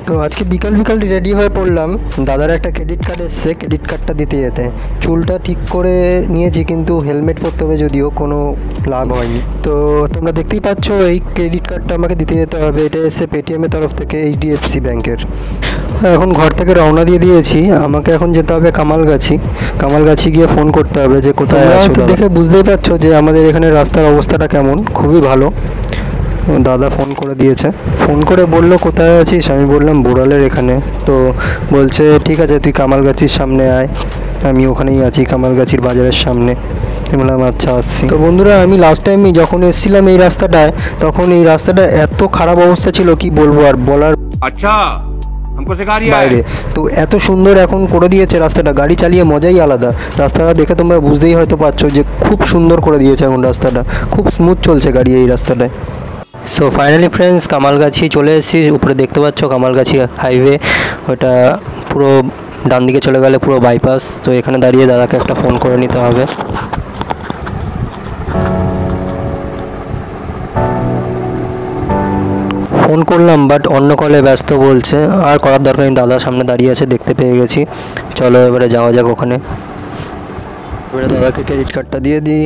তো আজকে বিকাল বিকাল রেডি হয়ে পড়লাম, দাদার একটা ক্রেডিট কার্ড এসছে, ক্রেডিট কার্ডটা দিতে যেতে। চুলটা ঠিক করে নিয়েছি কিন্তু হেলমেট পরতে হবে, যদিও কোনো লাভ হয়নি। তো তোমরা দেখতেই পাচ্ছ এই ক্রেডিট কার্ডটা আমাকে দিতে যেতে হবে। এটা এসছে পেটিএমের তরফ থেকে, এইচডিএফসি ব্যাংকের। এখন ঘর থেকে রওনা দিয়ে দিয়েছি, আমাকে এখন যেতে হবে কামালগাছি গিয়ে ফোন করতে হবে যে কোথায় আছো। দেখে বুঝতেই পারছো যে আমাদের এখানে রাস্তার অবস্থাটা কেমন, খুবই ভালো। দাদা ফোন করে দিয়েছে, ফোন করে বলল কোথায় আছিস, আমি বললাম বোড়ালের এখানে। তো বলছে ঠিক আছে তুই কামালগাছির সামনে আয়, আমি ওখানেই আছি কামালগাছির বাজারের সামনে। আমি বললাম আচ্ছা আসছি। তো বন্ধুরা, আমি লাস্ট টাইম যখন এসেছিলাম এই রাস্তাটায়, তখন এই রাস্তাটা এত খারাপ অবস্থা ছিল কি বলবো আর বলার আচ্ছা বাইরে। তো এত সুন্দর এখন করে দিয়েছে রাস্তাটা, গাড়ি চালিয়ে মজাই আলাদা। রাস্তাটা দেখে তোমরা বুঝতেই হয়তো পারছো যে খুব সুন্দর করে দিয়েছে এখন রাস্তাটা, খুব স্মুথ চলছে গাড়ি এই রাস্তাটায়। সো ফাইনালি ফ্রেন্ডস, কামালগাছি চলে এসেছি। উপরে দেখতে পাচ্ছ কামালগাছি হাইওয়ে, ওটা পুরো ডান দিকে চলে গেলে পুরো বাইপাস। তো এখানে দাঁড়িয়ে দাদাকে একটা ফোন করে নিতে হবে। ফোন করলাম বাট অন্য কলে ব্যস্ত বলছে, আর করার দরকার নেই, দাদার সামনে দাঁড়িয়ে আছে, দেখতে পেয়ে গেছি। চলো এবারে যাওয়া যাক ওখানে। এবারে দাদাকে ক্রেডিট কার্ডটা দিয়ে দিই।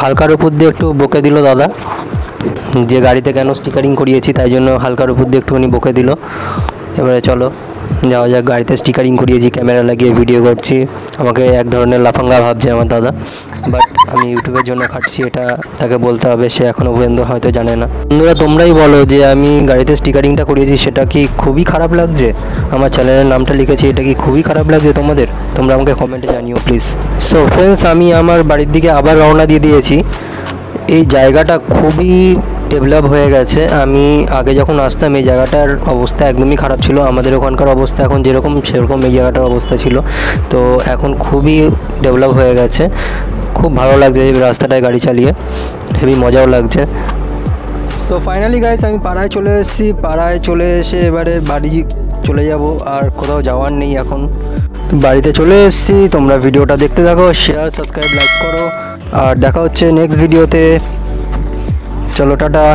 হালকার উপর দিয়ে একটু বকে দিল দাদা, যে গাড়িতে কেন স্টিকারিং করিয়েছি তাই জন্য হালকার উপর দিয়ে একটুখানি বকে দিল। এবারে চলো যাওয়া যাক। গাড়িতে স্টিকারিং করিয়েছি, ক্যামেরা লাগিয়ে ভিডিও করছি। আমাকে এক ধরনের লাফাঙ্গা ভাবছে আমার দাদা, বাট আমি ইউটিউবের জন্য খাটছি, এটা তাকে বলতে হবে, সে এখনও পর্যন্ত হয়তো জানে না। বন্ধুরা তোমরাই বলো যে আমি গাড়িতে স্টিকারিংটা করিয়েছি সেটা কি খুবই খারাপ লাগছে? আমার চ্যানেলের নামটা লিখেছি, এটা কি খুবই খারাপ লাগছে তোমাদের? তোমরা আমাকে কমেন্টে জানিও প্লিজ। সো ফ্রেন্ডস, আমি আমার বাড়ির দিকে আবার রওনা দিয়ে দিয়েছি। এই জায়গাটা খুবই ডেভেলপ হয়ে গেছে। আমি আগে যখন আসতাম এই জায়গাটার অবস্থা একদমই খারাপ ছিল। আমাদের ওখানকার অবস্থা এখন যেরকম সেরকম এই জায়গাটার অবস্থা ছিল। তো এখন খুবই ডেভেলপ হয়ে গেছে, খুব ভালো লাগছে এই রাস্তাটায় গাড়ি চালিয়ে, হেবি মজাও লাগছে। সো ফাইনালি গাইস, আমি পাড়ায় চলে এসেছি। পাড়ায় চলে এসে এবারে বাড়ি চলে যাব, আর কোথাও যাওয়ার নেই এখন। বাড়িতে চলে এসেছি, তোমরা ভিডিওটা দেখতে থাকো, শেয়ার সাবস্ক্রাইব লাইক করো, আর দেখা হচ্ছে নেক্সট ভিডিওতে। চলো টাটা।